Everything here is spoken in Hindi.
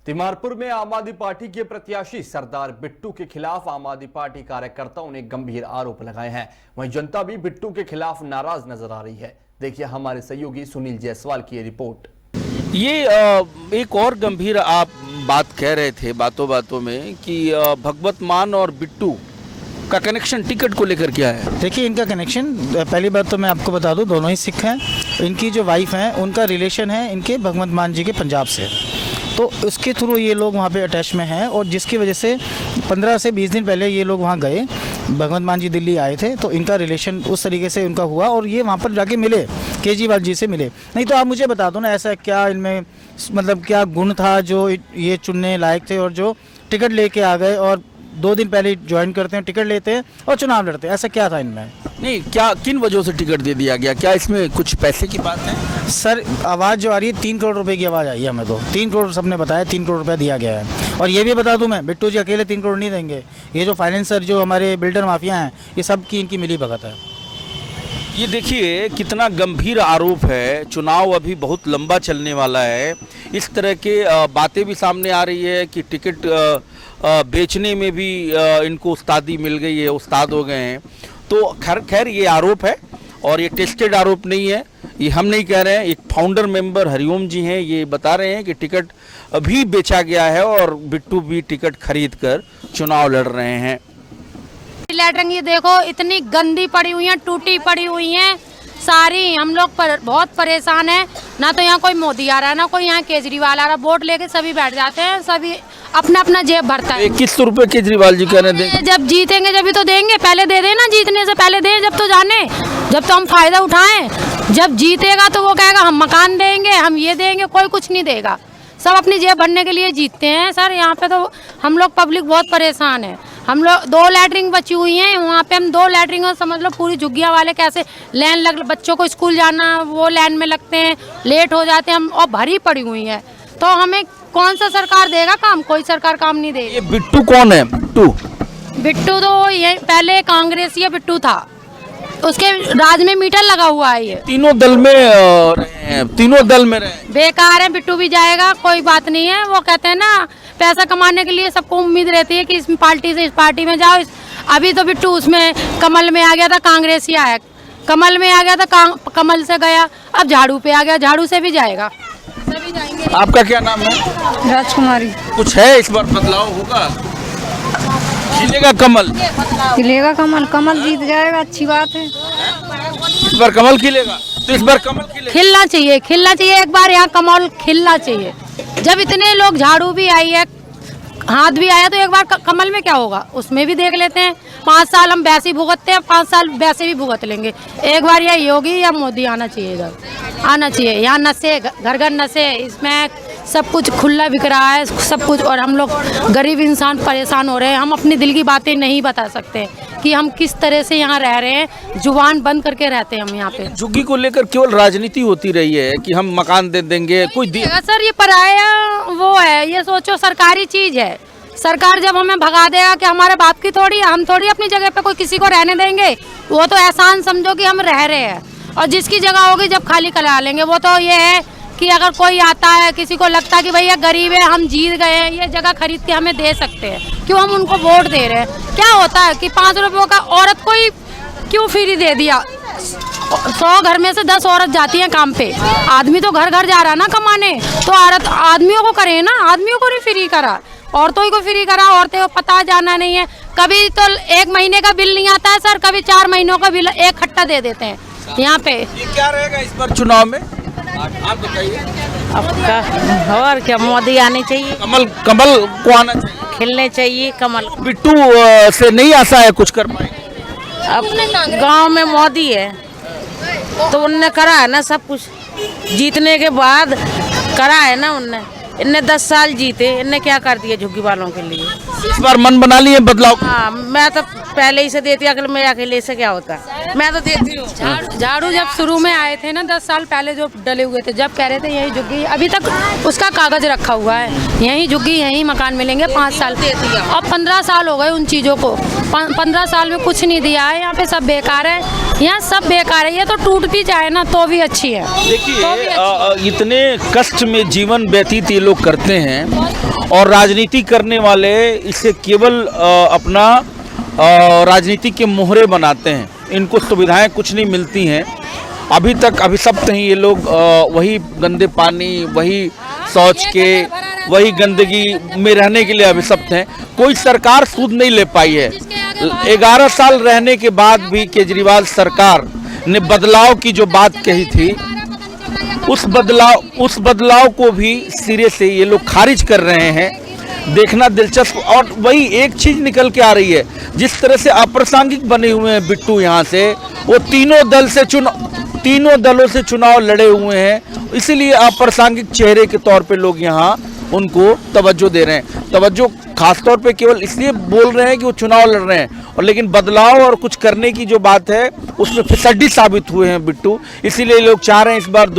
तिमारपुर में आम आदमी पार्टी के प्रत्याशी सरदार बिट्टू के खिलाफ आम आदमी पार्टी कार्यकर्ताओं ने गंभीर आरोप लगाए हैं। वहीं जनता भी बिट्टू के खिलाफ नाराज नजर आ रही है। देखिए हमारे सहयोगी सुनील जायसवाल की रिपोर्ट। ये एक और गंभीर आप बात कह रहे थे बातों बातों में कि भगवत मान और बिट्टू का कनेक्शन टिकट को लेकर क्या है। देखिए इनका कनेक्शन, पहली बात तो मैं आपको बता दूं, दोनों ही सिख हैं। इनकी जो वाइफ हैं उनका रिलेशन है इनके भगवत मान जी के पंजाब से, तो उसके थ्रू ये लोग वहाँ पे अटैच में हैं। और जिसकी वजह से 15 से 20 दिन पहले ये लोग वहाँ गए, भगवत मान जी दिल्ली आए थे, तो इनका रिलेशन उस तरीके से उनका हुआ और ये वहाँ पर जाके मिले, केजरीवाल जी से मिले। नहीं तो आप मुझे बता दो ना, ऐसा क्या इनमें मतलब क्या गुण था जो ये चुनने लायक थे और जो टिकट लेके आ गए और 2 दिन पहले ज्वाइन करते हैं, टिकट लेते हैं और चुनाव लड़ते हैं। ऐसा क्या था इनमें? नहीं, क्या किन वजहों से टिकट दे दिया गया? क्या इसमें कुछ पैसे की बात है? सर आवाज़ जो आ रही है 3 करोड़ रुपए की आवाज़ आई है हमें, तो 3 करोड़ सबने बताया, 3 करोड़ रुपया दिया गया है। और ये भी बता दूं मैं, बिट्टू जी अकेले 3 करोड़ नहीं देंगे। ये जो फाइनेंसर जो हमारे बिल्डर माफिया हैं, ये सब की इनकी मिली भगत है। ये देखिए कितना गंभीर आरोप है। चुनाव अभी बहुत लंबा चलने वाला है। इस तरह के बातें भी सामने आ रही है कि टिकट बेचने में भी इनको उस्तादी मिल गई है, उस्ताद हो गए हैं। तो खैर ये आरोप है और ये टेस्टेड आरोप नहीं है, ये हम नहीं कह रहे हैं। एक फाउंडर मेंबर हरिओम जी हैं, ये बता रहे हैं कि टिकट अभी बेचा गया है और बिट्टू भी टिकट खरीद कर चुनाव लड़ रहे हैं। लैटरिन ये देखो इतनी गंदी पड़ी हुई है, टूटी पड़ी हुई है सारी। हम लोग बहुत परेशान हैं। ना तो यहाँ कोई मोदी आ रहा है, ना कोई यहाँ केजरीवाल आ रहा है। वोट लेके सभी बैठ जाते हैं, सभी अपना अपना जेब भरता है। 21 रुपए केजरीवाल जी कह रहे हैं। जब जीतेंगे जब भी तो देंगे, पहले दे देना, जीतने से पहले दें, जब तो जाने, जब तो हम फायदा उठाएं। जब जीतेगा तो वो कहेगा हम मकान देंगे, हम ये देंगे, कोई कुछ नहीं देगा। सब अपनी जेब भरने के लिए जीतते हैं सर। यहाँ पे तो हम लोग पब्लिक बहुत परेशान है। हम लोग 2 लैटरिन बची हुई हैं, वहाँ पे हम 2 लैटरिन और समझ लो पूरी झुग्गियाँ वाले कैसे लाइन लग, बच्चों को स्कूल जाना वो लाइन में लगते हैं, लेट हो जाते हैं हम, और भरी पड़ी हुई है। तो हमें कौन सा सरकार देगा काम? कोई सरकार काम नहीं देगी। ये बिट्टू कौन है? बिट्टू तो ये पहले कांग्रेसी बिट्टू था, उसके राज में मीटर लगा हुआ है। ये तीनों दल में रहे। बेकार है, बिट्टू भी जाएगा, कोई बात नहीं है। वो कहते हैं ना पैसा कमाने के लिए सबको उम्मीद रहती है कि इस पार्टी से इस पार्टी में जाओ। अभी तो बिट्टू उसमें कमल में आ गया था, कांग्रेसी आया, कमल में आ गया था, कमल से गया, अब झाड़ू पे आ गया, झाड़ू से भी जाएगा, सभी जाएंगे। आपका क्या नाम है? राजकुमारी। कुछ है इस बार बदलाव होगा? खिलेगा कमल? खिलेगा कमल, कमल जीत जाएगा, अच्छी बात है। इस बार कमल खिलेगा, तो इस बार कमल खिलना चाहिए, खिलना चाहिए। एक बार यहाँ कमल खिलना चाहिए। जब इतने लोग, झाड़ू भी आई है, हाथ भी आया, तो एक बार कमल में क्या होगा उसमें भी देख लेते हैं। 5 साल हम वैसे ही भुगतते हैं, 5 साल वैसे भी भुगत लेंगे। एक बार या योगी या मोदी आना चाहिए, इधर आना चाहिए। यहाँ नशे, घर घर नशे, इसमें सब कुछ खुला बिक रहा है सब कुछ, और हम लोग गरीब इंसान परेशान हो रहे हैं। हम अपने दिल की बातें नहीं बता सकते कि हम किस तरह से यहाँ रह रहे हैं। जुबान बंद करके रहते हैं हम यहाँ पे। झुग्गी को लेकर केवल राजनीति होती रही है कि हम मकान दे देंगे, कोई सर ये पराया वो है, ये सोचो सरकारी चीज है। सरकार जब हमें भगा देगा कि हमारे बाप की थोड़ी, हम थोड़ी अपनी जगह पे कोई किसी को रहने देंगे। वो तो एहसान समझो कि हम रह रहे हैं, और जिसकी जगह होगी जब खाली करा लेंगे। वो तो ये है कि अगर कोई आता है, किसी को लगता है कि भैया गरीब है, हम जीत गए हैं, ये जगह खरीद के हमें दे सकते हैं, क्यों हम उनको वोट दे रहे हैं? क्या होता है कि 5 रुपयों का औरत को ही क्यों फ्री दे दिया? 100 घर में से 10 औरत जाती हैं काम पे। आदमी तो घर घर जा रहा है ना कमाने, तो औरत आदमियों को करे ना, आदमियों को नहीं फ्री करा, औरतों को फ्री करा। औरतें को पता जाना नहीं है। कभी तो 1 महीने का बिल नहीं आता है सर, कभी 4 महीनों का बिल एक खट्टा दे देते हैं यहाँ पे। ये क्या रहेगा इस बार चुनाव में? आप बताइए। आपका और क्या, मोदी आने चाहिए, कमल को आना चाहिए, खिलने चाहिए कमल। बिट्टू से नहीं आशा है कुछ कर पाएंगे। अब गांव में मोदी है तो उनने करा है ना सब कुछ, जीतने के बाद करा है ना उनने। इनने 10 साल जीते, इनने क्या कर दिया झुग्गी वालों के लिए? इस बार मन बना लिए बदलाव? हाँ, मैं तो पहले ही से देती, अगले मेरे अकेले से क्या होता, मैं तो देती हूँ। झाड़ू जब शुरू में आए थे ना 10 साल पहले जो डले हुए थे, जब कह रहे थे यही झुग्गी, अभी तक उसका कागज रखा हुआ है, यही झुग्गी यही मकान मिलेंगे 5 साल। अब 15 साल हो गए उन चीज़ों को, 15 साल में कुछ नहीं दिया है। यहाँ पे सब बेकार है, यहाँ सब बेकार है। ये तो टूटती जाए ना तो भी अच्छी है। देखिए इतने कष्ट में जीवन व्यतीत ये लोग करते हैं और राजनीति करने वाले इसे केवल अपना राजनीति के मोहरे बनाते हैं। इनको सुविधाएं कुछ नहीं मिलती हैं। अभी तक अभिशप्त हैं ये लोग, वही गंदे पानी, वही शौच के, वही गंदगी में रहने के लिए अभिशप्त हैं। कोई सरकार सूद नहीं ले पाई है। 11 साल रहने के बाद भी केजरीवाल सरकार ने बदलाव की जो बात कही थी, उस बदलाव को भी सिरे से ये लोग खारिज कर रहे हैं। देखना दिलचस्प। और वही एक चीज निकल के आ रही है, जिस तरह से अप्रासंगिक बने हुए हैं बिट्टू यहाँ से, वो तीनों दलों से चुनाव लड़े हुए हैं, इसीलिए अप्रासंगिक चेहरे के तौर पे लोग यहाँ उनको तवज्जो दे रहे हैं। तवज्जो खासतौर पे केवल इसलिए बोल रहे हैं कि वो चुनाव लड़ रहे हैं, और लेकिन बदलाव और कुछ करने की जो बात है उसमें फिसड्डी साबित हुए हैं बिट्टू। इसीलिए लोग चाह रहे हैं इस बार